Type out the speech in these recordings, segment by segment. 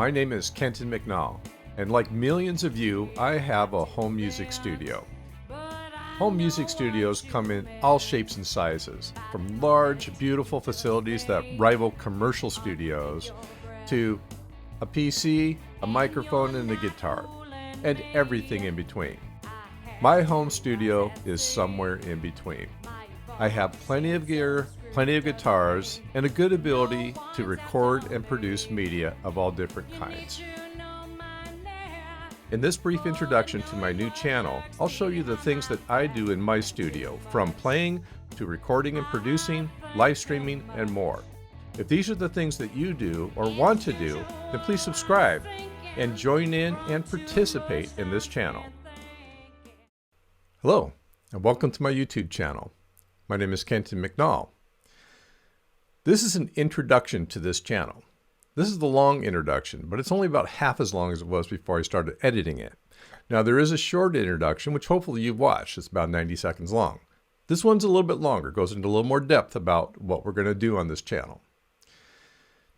My name is Kenton McNall, and like millions of you, I have a home music studio. Home music studios come in all shapes and sizes, from large, beautiful facilities that rival commercial studios to a PC, a microphone, and a guitar, and everything in between. My home studio is somewhere in between. I have plenty of gear, plenty of guitars, and a good ability to record and produce media of all different kinds. In this brief introduction to my new channel, I'll show you the things that I do in my studio, from playing to recording and producing, live streaming, and more. If these are the things that you do or want to do, then please subscribe and join in and participate in this channel. Hello, and welcome to my YouTube channel. My name is Kenton McNall. This is an introduction to this channel. This is the long introduction, but it's only about half as long as it was before I started editing it. Now there is a short introduction, which hopefully you've watched. It's about 90 seconds long. This one's a little bit longer, goes into a little more depth about what we're going to do on this channel.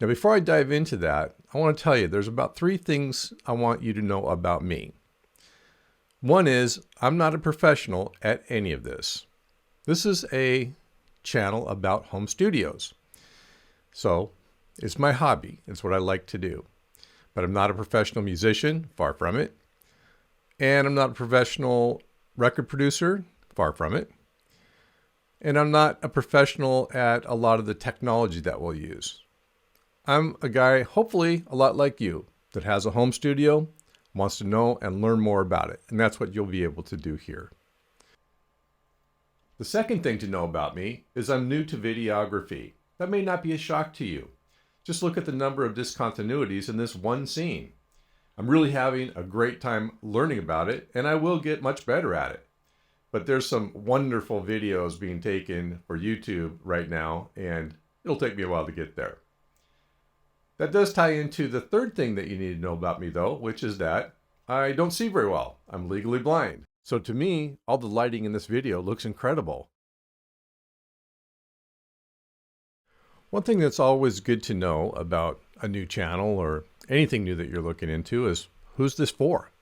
Now before I dive into that, I want to tell you there's about 3 things I want you to know about me. One is I'm not a professional at any of this. This is a channel about home studios. So it's my hobby. It's what I like to do. But I'm not a professional musician, far from it. And I'm not a professional record producer, far from it. And I'm not a professional at a lot of the technology that we'll use. I'm a guy, hopefully a lot like you, that has a home studio, wants to know and learn more about it. And that's what you'll be able to do here. The second thing to know about me is I'm new to videography. That may not be a shock to you. Just look at the number of discontinuities in this one scene. I'm really having a great time learning about it, and I will get much better at it. But there's some wonderful videos being taken for YouTube right now, and it'll take me a while to get there. That does tie into the third thing that you need to know about me though, which is that I don't see very well. I'm legally blind. So to me, all the lighting in this video looks incredible. One thing that's always good to know about a new channel or anything new that you're looking into is, who's this for?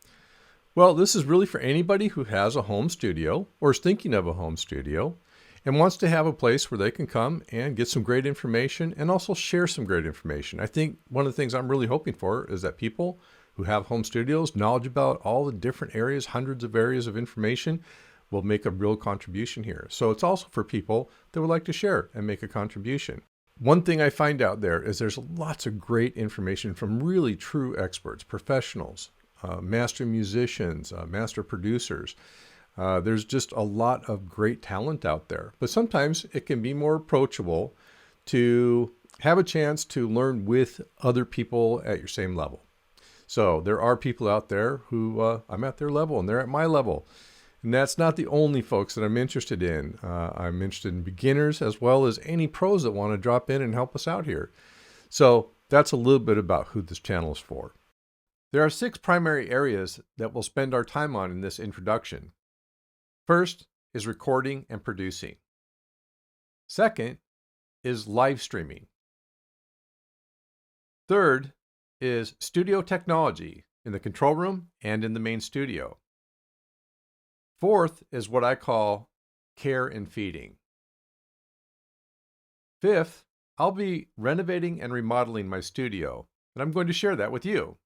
Well, this is really for anybody who has a home studio or is thinking of a home studio and wants to have a place where they can come and get some great information and also share some great information. I think one of the things I'm really hoping for is that people who have home studios, knowledge about all the different areas, hundreds of areas of information, will make a real contribution here. So it's also for people that would like to share and make a contribution. One thing I find out there is there's lots of great information from really true experts, professionals, master musicians, master producers. There's just a lot of great talent out there. But sometimes it can be more approachable to have a chance to learn with other people at your same level. So there are people out there who I'm at their level and they're at my level. And that's not the only folks that I'm interested in. I'm interested in beginners as well as any pros that want to drop in and help us out here. So that's a little bit about who this channel is for. There are 6 primary areas that we'll spend our time on in this introduction. First is recording and producing. Second is live streaming. Third is studio technology in the control room and in the main studio. Fourth is what I call care and feeding. Fifth, I'll be renovating and remodeling my studio, and I'm going to share that with you.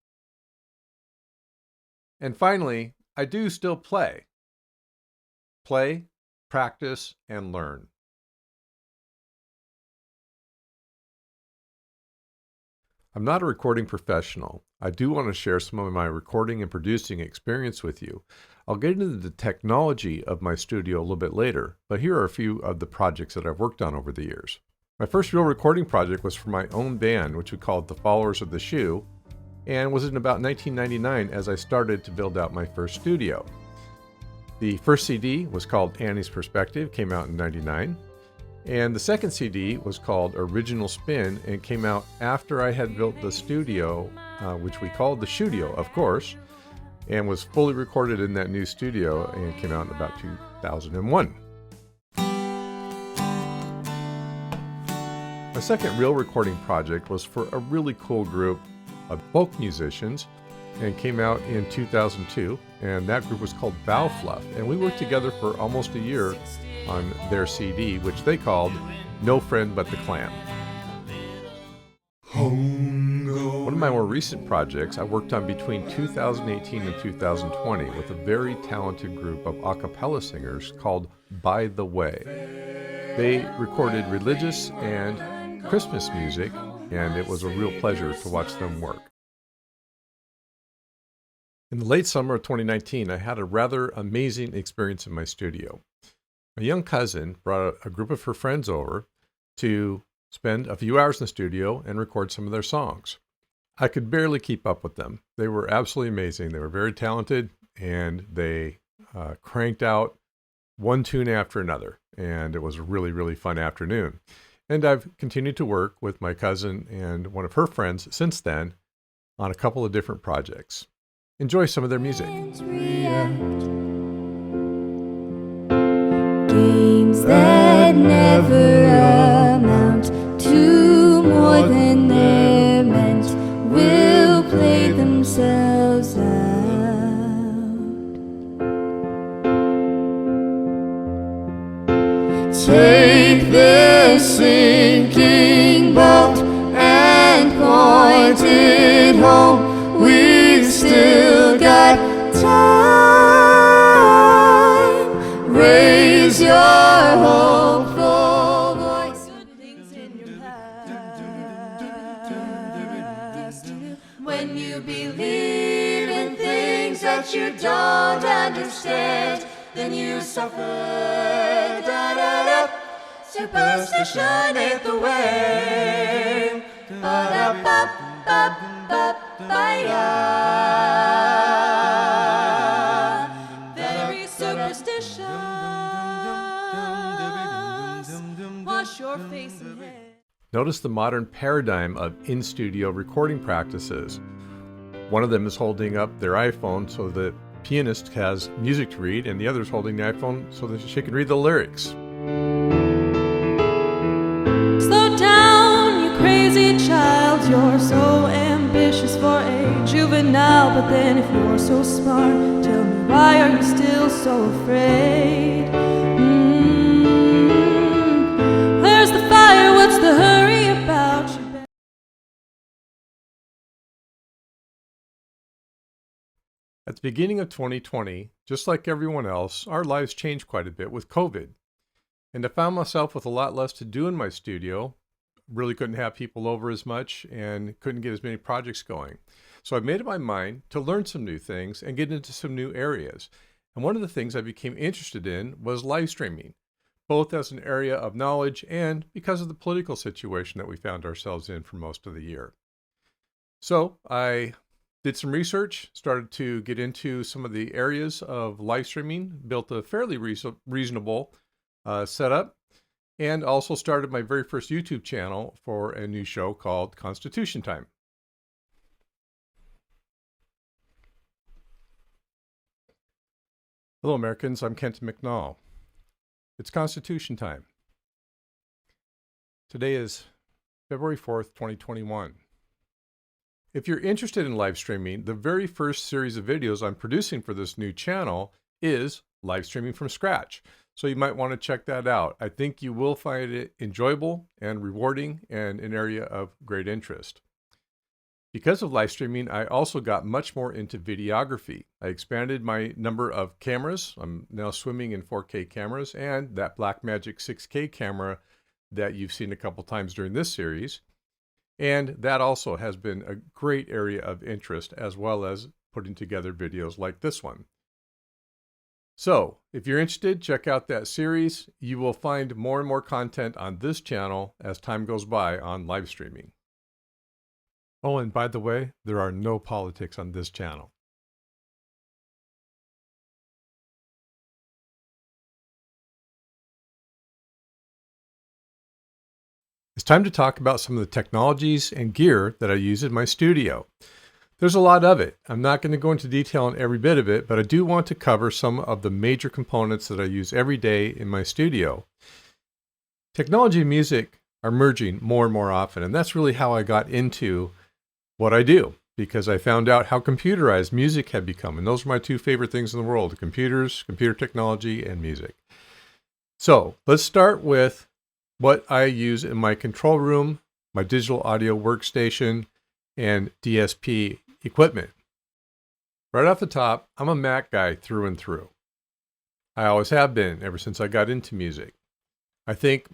And finally, I do still play. Play, practice, and learn. I'm not a recording professional. I do want to share some of my recording and producing experience with you. I'll get into the technology of my studio a little bit later, but here are a few of the projects that I've worked on over the years. My first real recording project was for my own band, which we called the Followers of the Shoe, and was in about 1999 as I started to build out my first studio. The first CD was called Annie's Perspective, came out in '99. And the second CD was called Original Spin and came out after I had built the studio, which we called the Studio, of course, and was fully recorded in that new studio and came out in about 2001. My second real recording project was for a really cool group of folk musicians and came out in 2002. And that group was called Bow Fluff. And we worked together for almost a year on their CD, which they called No Friend But the Clan. One of my more recent projects I worked on between 2018 and 2020 with a very talented group of a cappella singers called By the Way. They recorded religious and Christmas music, and it was a real pleasure to watch them work. In the late summer of 2019, I had a rather amazing experience in my studio. My young cousin brought a group of her friends over to spend a few hours in the studio and record some of their songs. I could barely keep up with them. They were absolutely amazing. They were very talented, and they cranked out one tune after another, and it was a really, really fun afternoon. And I've continued to work with my cousin and one of her friends since then on a couple of different projects. Enjoy some of their music. Games that never amount to more than they're meant will play themselves out. Take the sinking boat and point it home. We've still got time. Raise your hopeful voice. Good things in your past. When you believe in things that you don't understand, then you suffer. Da-da-da. Superstition ain't the way. Ba-da-ba-ba-ba-ba-ya. Very superstitious. Wash your face and head. Notice the modern paradigm of in-studio recording practices. One of them is holding up their iPhone so the pianist has music to read, and the other is holding the iPhone so that she can read the lyrics. Slow down, you crazy child. You're so ambitious for a juvenile. But then if you're so smart, tell me, why are you still so afraid? Where's the fire? What's the hurry about? At the beginning of 2020, just like everyone else, our lives changed quite a bit with COVID. And I found myself with a lot less to do in my studio. Really couldn't have people over as much and couldn't get as many projects going. So I made up my mind to learn some new things and get into some new areas. And one of the things I became interested in was live streaming, both as an area of knowledge and because of the political situation that we found ourselves in for most of the year. So I did some research, started to get into some of the areas of live streaming, built a fairly reasonable setup, and also started my very first YouTube channel for a new show called Constitution Time. Hello, Americans. I'm Kenton McNall. It's Constitution Time. Today is February 4th, 2021. If you're interested in live streaming, the very first series of videos I'm producing for this new channel is live streaming from scratch. So you might want to check that out. I think you will find it enjoyable and rewarding and an area of great interest. Because of live streaming, I also got much more into videography. I expanded my number of cameras. I'm now swimming in 4K cameras and that Blackmagic 6K camera that you've seen a couple times during this series. And that also has been a great area of interest, as well as putting together videos like this one. So if you're interested, check out that series. You will find more and more content on this channel as time goes by on live streaming. Oh, and by the way, there are no politics on this channel. It's time to talk about some of the technologies and gear that I use in my studio. There's a lot of it. I'm not going to go into detail on every bit of it, but I do want to cover some of the major components that I use every day in my studio. Technology and music are merging more and more often, and that's really how I got into what I do, because I found out how computerized music had become. And those are my two favorite things in the world: computers, computer technology, and music. So let's start with what I use in my control room, my digital audio workstation, and DSP equipment. Right off the top, I'm a Mac guy through and through. I always have been ever since I got into music. I think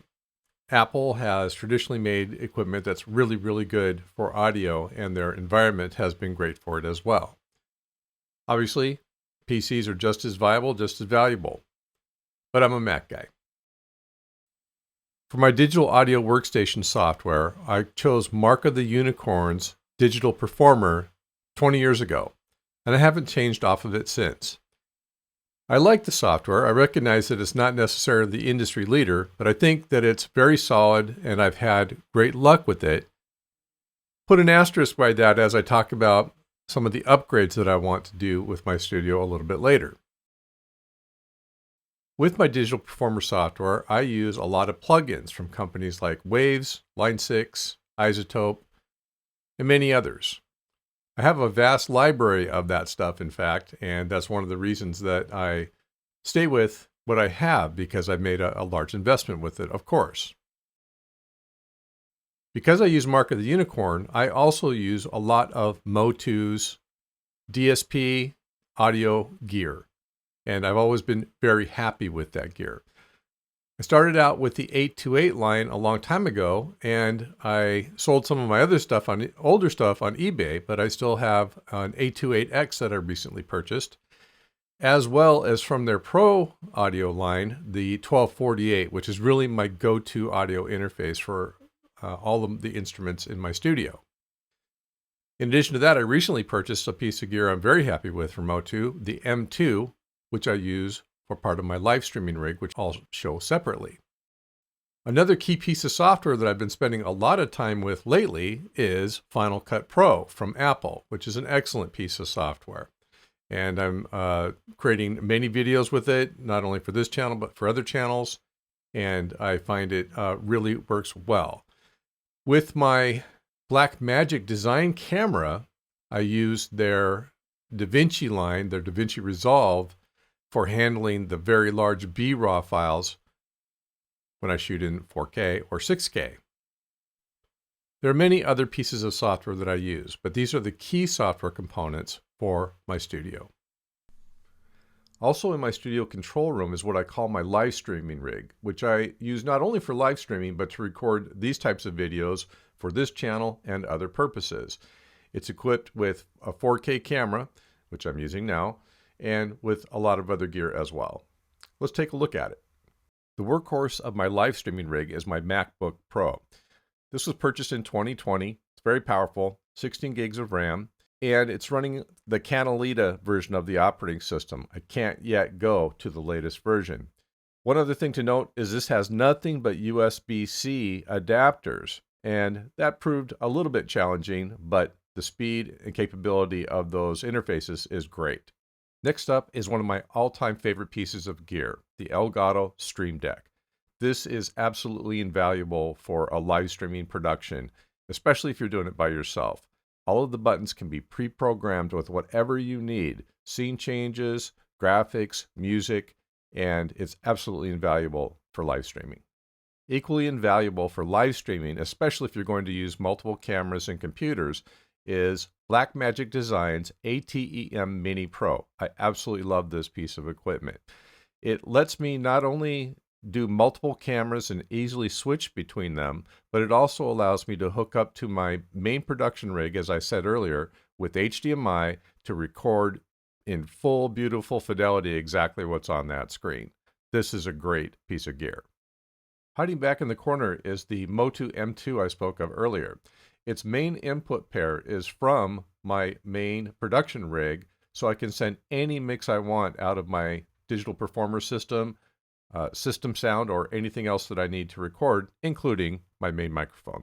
Apple has traditionally made equipment that's really, really good for audio, and their environment has been great for it as well. Obviously, PCs are just as viable, just as valuable, but I'm a Mac guy. For my digital audio workstation software, I chose Mark of the Unicorn's Digital Performer 20 years ago, and I haven't changed off of it since. I like the software. I recognize that it's not necessarily the industry leader, but I think that it's very solid and I've had great luck with it. Put an asterisk by that as I talk about some of the upgrades that I want to do with my studio a little bit later. With my digital performer software, I use a lot of plugins from companies like Waves, Line 6, Isotope, and many others. I have a vast library of that stuff, in fact, and that's one of the reasons that I stay with what I have, because I've made a large investment with it, of course. Because I use Mark of the Unicorn, I also use a lot of Motu's DSP audio gear, and I've always been very happy with that gear. I started out with the 828 line a long time ago, and I sold some of my older stuff on eBay, but I still have an 828X that I recently purchased, as well as from their Pro audio line, the 1248, which is really my go-to audio interface for all of the instruments in my studio. In addition to that, I recently purchased a piece of gear I'm very happy with from Motu, the M2, which I use for part of my live streaming rig, which I'll show separately. Another key piece of software that I've been spending a lot of time with lately is Final Cut Pro from Apple, which is an excellent piece of software. And I'm creating many videos with it, not only for this channel, but for other channels. And I find it really works well. With my Blackmagic design camera, I use their DaVinci line, their DaVinci Resolve, for handling the very large B-RAW files when I shoot in 4K or 6K. There are many other pieces of software that I use, but these are the key software components for my studio. Also in my studio control room is what I call my live streaming rig, which I use not only for live streaming, but to record these types of videos for this channel and other purposes. It's equipped with a 4K camera, which I'm using now, and with a lot of other gear as well. Let's take a look at it. The workhorse of my live streaming rig is my MacBook Pro. This was purchased in 2020. It's very powerful, 16 gigs of RAM, and it's running the Catalina version of the operating system. I can't yet go to the latest version. One other thing to note is this has nothing but USB-C adapters, and that proved a little bit challenging, but the speed and capability of those interfaces is great. Next up is one of my all-time favorite pieces of gear, the Elgato Stream Deck. This is absolutely invaluable for a live streaming production, especially if you're doing it by yourself. All of the buttons can be pre-programmed with whatever you need, scene changes, graphics, music, and it's absolutely invaluable for live streaming. Equally invaluable for live streaming, especially if you're going to use multiple cameras and computers, is Blackmagic Design's ATEM Mini Pro. I absolutely love this piece of equipment. It lets me not only do multiple cameras and easily switch between them, but it also allows me to hook up to my main production rig, as I said earlier, with HDMI to record in full, beautiful fidelity exactly what's on that screen. This is a great piece of gear. Hiding back in the corner is the Motu M2 I spoke of earlier. Its main input pair is from my main production rig, so I can send any mix I want out of my digital performer system, system sound, or anything else that I need to record, including my main microphone.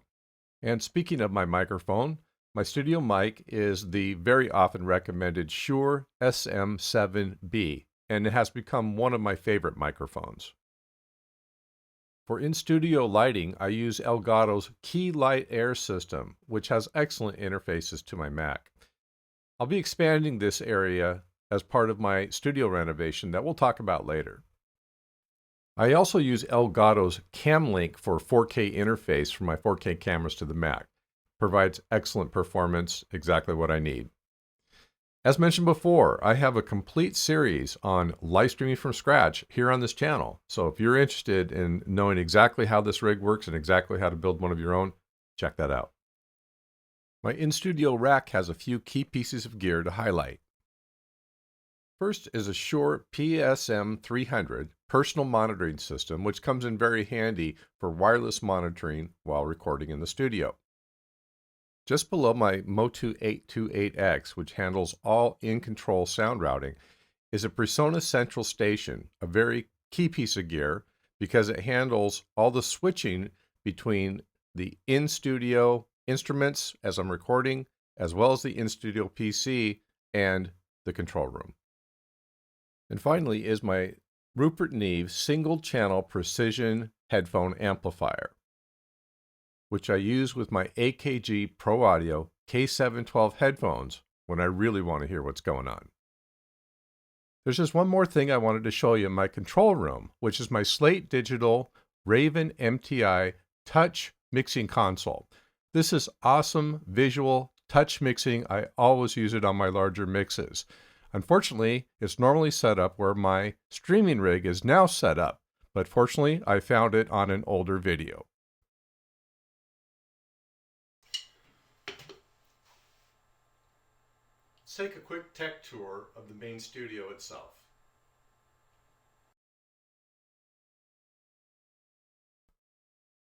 And speaking of my microphone, my studio mic is the very often recommended Shure SM7B, and it has become one of my favorite microphones. For in-studio lighting, I use Elgato's Key Light Air system, which has excellent interfaces to my Mac. I'll be expanding this area as part of my studio renovation that we'll talk about later. I also use Elgato's CamLink for 4K interface for my 4K cameras to the Mac. Provides excellent performance, exactly what I need. As mentioned before, I have a complete series on live streaming from scratch here on this channel. So if you're interested in knowing exactly how this rig works and exactly how to build one of your own, check that out. My in-studio rack has a few key pieces of gear to highlight. First is a Shure PSM 300 personal monitoring system, which comes in very handy for wireless monitoring while recording in the studio. Just below my Motu 828X, which handles all in-control sound routing, is a Presonus Central Station, a very key piece of gear because it handles all the switching between the in-studio instruments as I'm recording, as well as the in-studio PC and the control room. And finally is my Rupert Neve single-channel precision headphone amplifier, which I use with my AKG Pro Audio K712 headphones when I really want to hear what's going on. There's just one more thing I wanted to show you in my control room, which is my Slate Digital Raven MTI Touch Mixing Console. This is awesome visual touch mixing. I always use it on my larger mixes. Unfortunately, it's normally set up where my streaming rig is now set up, but fortunately, I found it on an older video. Let's take a quick tech tour of the main studio itself.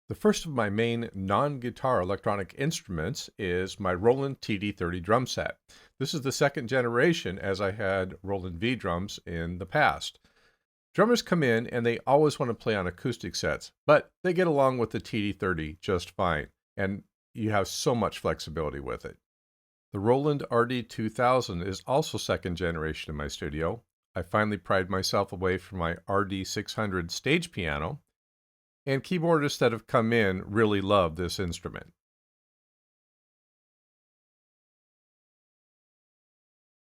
The first of my main non-guitar electronic instruments is my Roland TD30 drum set. This is the second generation, as I had Roland V drums in the past. Drummers come in and they always want to play on acoustic sets, but they get along with the TD30 just fine, and you have so much flexibility with it. The Roland RD2000 is also second generation in my studio. I finally pried myself away from my RD600 stage piano, and keyboardists that have come in really love this instrument.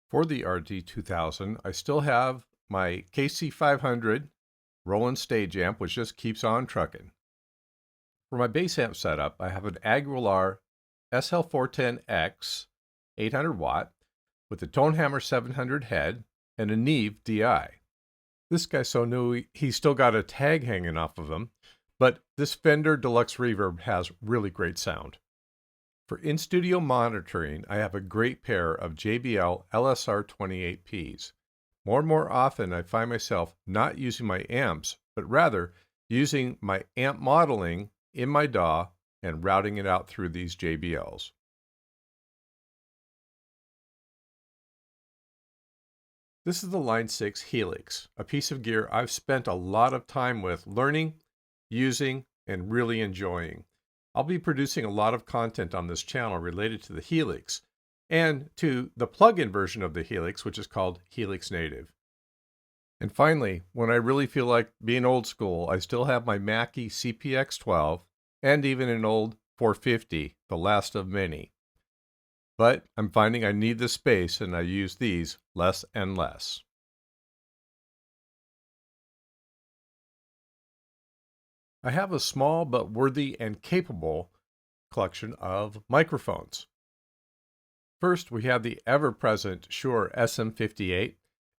For the RD2000, I still have my KC500 Roland stage amp, which just keeps on trucking. For my bass amp setup, I have an Aguilar SL410X 800 watt with a Tonehammer 700 head and a Neve DI. This guy's so new, he's still got a tag hanging off of him, but this Fender Deluxe Reverb has really great sound. For in-studio monitoring, I have a great pair of JBL LSR 28Ps. More and more often, I find myself not using my amps, but rather using my amp modeling in my DAW and routing it out through these JBLs. This is the Line 6 Helix, a piece of gear I've spent a lot of time with learning, using, and really enjoying. I'll be producing a lot of content on this channel related to the Helix and to the plug-in version of the Helix, which is called Helix Native. And finally, when I really feel like being old school, I still have my Mackie CPX12 and even an old 450, the last of many. But I'm finding I need the space and I use these less and less. I have a small but worthy and capable collection of microphones. First, we have the ever-present Shure SM58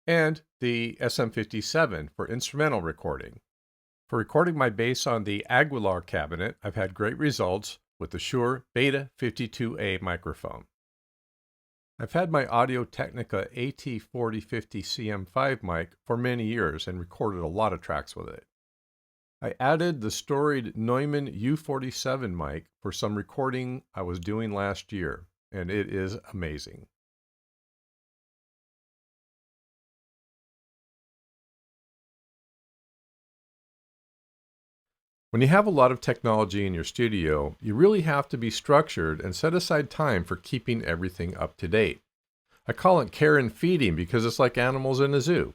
and the SM57 for instrumental recording. For recording my bass on the Aguilar cabinet, I've had great results with the Shure Beta 52A microphone. I've had my Audio-Technica AT4050 CM5 mic for many years and recorded a lot of tracks with it. I added the storied Neumann U47 mic for some recording I was doing last year, and it is amazing. When you have a lot of technology in your studio, you really have to be structured and set aside time for keeping everything up to date. I call it care and feeding because it's like animals in a zoo.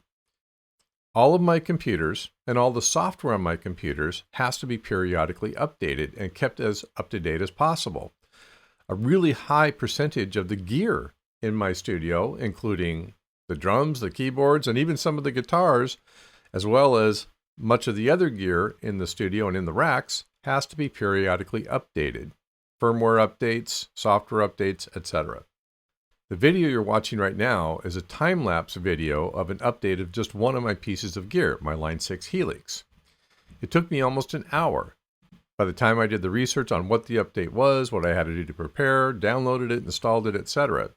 All of my computers and all the software on my computers has to be periodically updated and kept as up to date as possible. A really high percentage of the gear in my studio, including the drums, the keyboards, and even some of the guitars, as well as much of the other gear in the studio and in the racks, has to be periodically updated. Firmware updates, software updates, etc. The video you're watching right now is a time-lapse video of an update of just one of my pieces of gear, my Line 6 Helix. It took me almost an hour. By the time I did the research on what the update was, what I had to do to prepare, downloaded it, installed it, etc.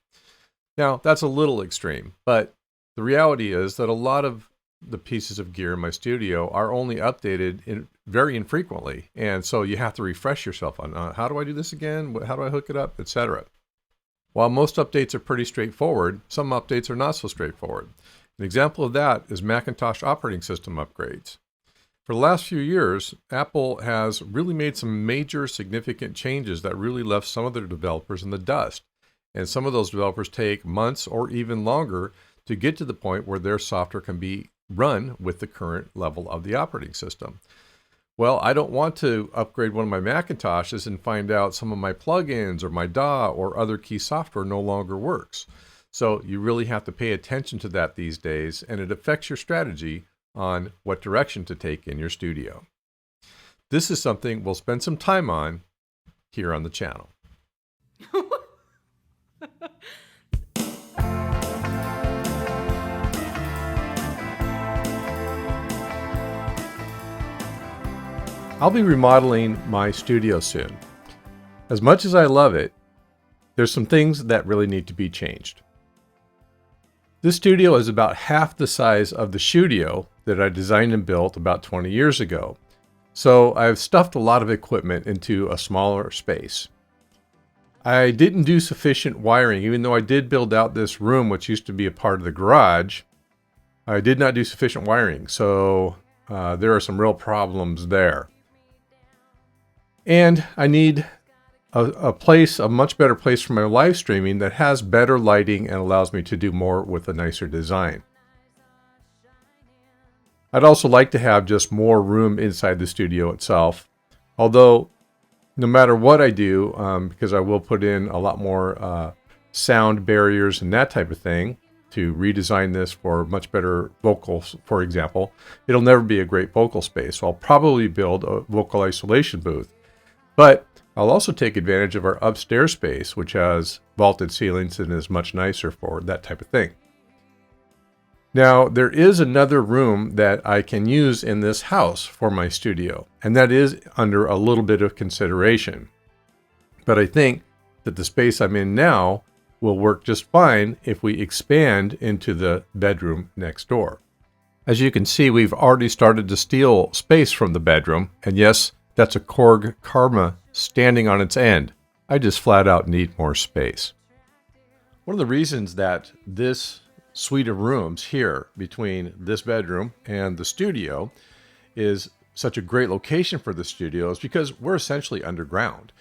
Now, that's a little extreme, but the reality is that a lot of the pieces of gear in my studio are only updated very infrequently, and so you have to refresh yourself on how do I do this again, how do I hook it up, etc. While most updates are pretty straightforward, some updates are not so straightforward. An example of that is Macintosh operating system upgrades. For the last few years, Apple has really made some major significant changes that really left some of their developers in the dust. And some of those developers take months or even longer to get to the point where their software can be run with the current level of the operating system. Well, I don't want to upgrade one of my Macintoshes and find out some of my plugins or my DAW or other key software no longer works. So you really have to pay attention to that these days, and it affects your strategy on what direction to take in your studio. This is something we'll spend some time on here on the channel. I'll be remodeling my studio soon. As much as I love it, there's some things that really need to be changed. This studio is about half the size of the studio that I designed and built about 20 years ago. So I've stuffed a lot of equipment into a smaller space. I didn't do sufficient wiring, even though I did build out this room, which used to be a part of the garage. I did not do sufficient wiring, so there are some real problems there. And I need a much better place for my live streaming that has better lighting and allows me to do more with a nicer design. I'd also like to have just more room inside the studio itself. Although, no matter what I do, because I will put in a lot more sound barriers and that type of thing to redesign this for much better vocals, for example, it'll never be a great vocal space. So I'll probably build a vocal isolation booth. But I'll also take advantage of our upstairs space, which has vaulted ceilings and is much nicer for that type of thing. Now, there is another room that I can use in this house for my studio, and that is under a little bit of consideration. But I think that the space I'm in now will work just fine if we expand into the bedroom next door. As you can see, we've already started to steal space from the bedroom, and yes, that's a Korg Karma standing on its end. I just flat out need more space. One of the reasons that this suite of rooms here between this bedroom and the studio is such a great location for the studio is because we're essentially underground.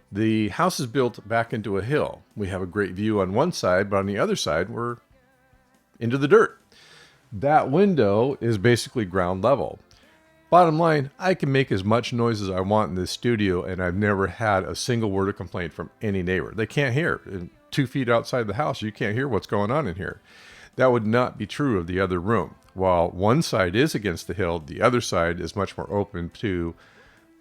The house is built back into a hill. We have a great view on one side, but on the other side, we're into the dirt. That window is basically ground level. Bottom line, I can make as much noise as I want in this studio, and I've never had a single word of complaint from any neighbor. They can't hear. 2 feet outside the house, you can't hear what's going on in here. That would not be true of the other room. While one side is against the hill, the other side is much more open to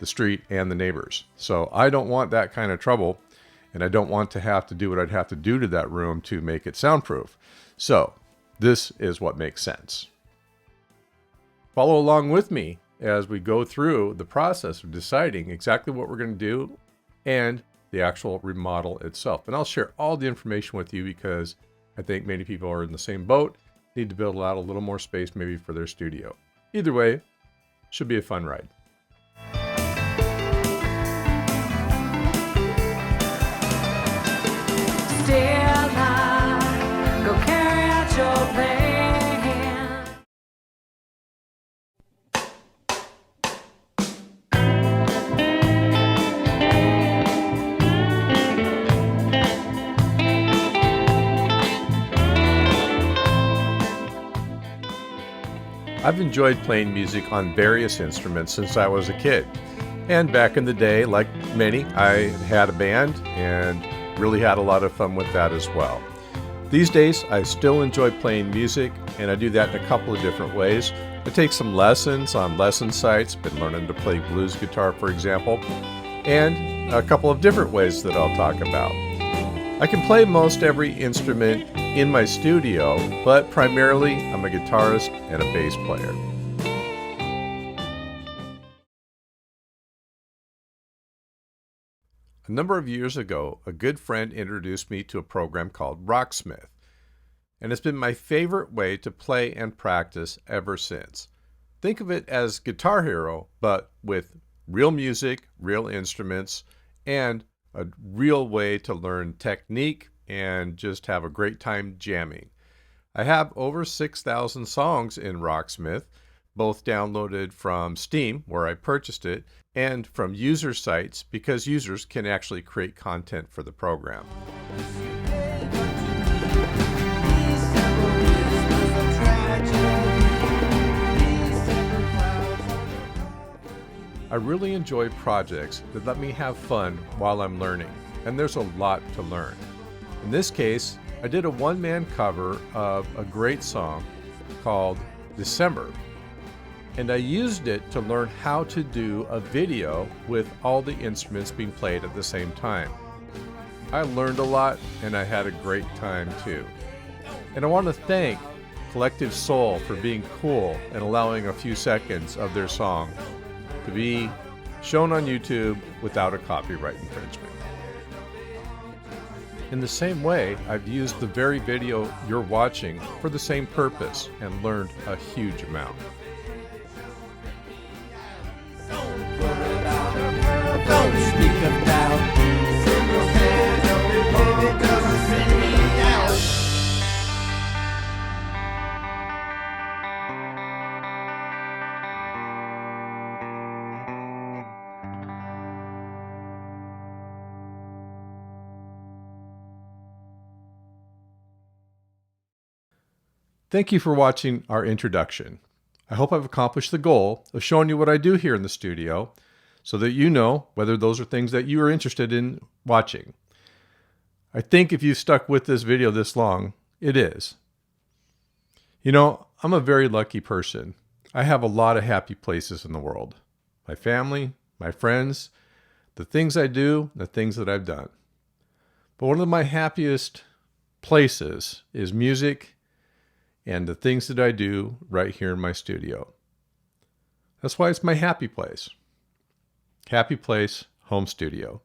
the street and the neighbors. So I don't want that kind of trouble, and I don't want to have to do what I'd have to do to that room to make it soundproof. So this is what makes sense. Follow along with me as we go through the process of deciding exactly what we're going to do and the actual remodel itself. And I'll share all the information with you because I think many people are in the same boat, need to build out a little more space maybe for their studio. Either way, should be a fun ride. Still high, go carry out your plan. I've enjoyed playing music on various instruments since I was a kid. And back in the day, like many, I had a band and really had a lot of fun with that as well. These days, I still enjoy playing music, and I do that in a couple of different ways. I take some lessons on lesson sites, been learning to play blues guitar, for example, and a couple of different ways that I'll talk about. I can play most every instrument in my studio, but primarily I'm a guitarist and a bass player. A number of years ago, a good friend introduced me to a program called Rocksmith, and it's been my favorite way to play and practice ever since. Think of it as Guitar Hero, but with real music, real instruments, and a real way to learn technique and just have a great time jamming. I have over 6,000 songs in Rocksmith, both downloaded from Steam, where I purchased it, and from user sites because users can actually create content for the program. I really enjoy projects that let me have fun while I'm learning, and there's a lot to learn. In this case, I did a one-man cover of a great song called December, and I used it to learn how to do a video with all the instruments being played at the same time. I learned a lot, and I had a great time too. And I want to thank Collective Soul for being cool and allowing a few seconds of their song to be shown on YouTube without a copyright infringement. In the same way, I've used the very video you're watching for the same purpose and learned a huge amount. Don't speak about peace in your head, it doesn't send me out. Thank you for watching our introduction. I hope I've accomplished the goal of showing you what I do here in the studio so that you know whether those are things that you are interested in watching. I think if you've stuck with this video this long, it is. You know, I'm a very lucky person. I have a lot of happy places in the world. My family, my friends, the things I do, the things that I've done. But one of my happiest places is music and the things that I do right here in my studio. That's why it's my happy place. Happy Place Home Studio.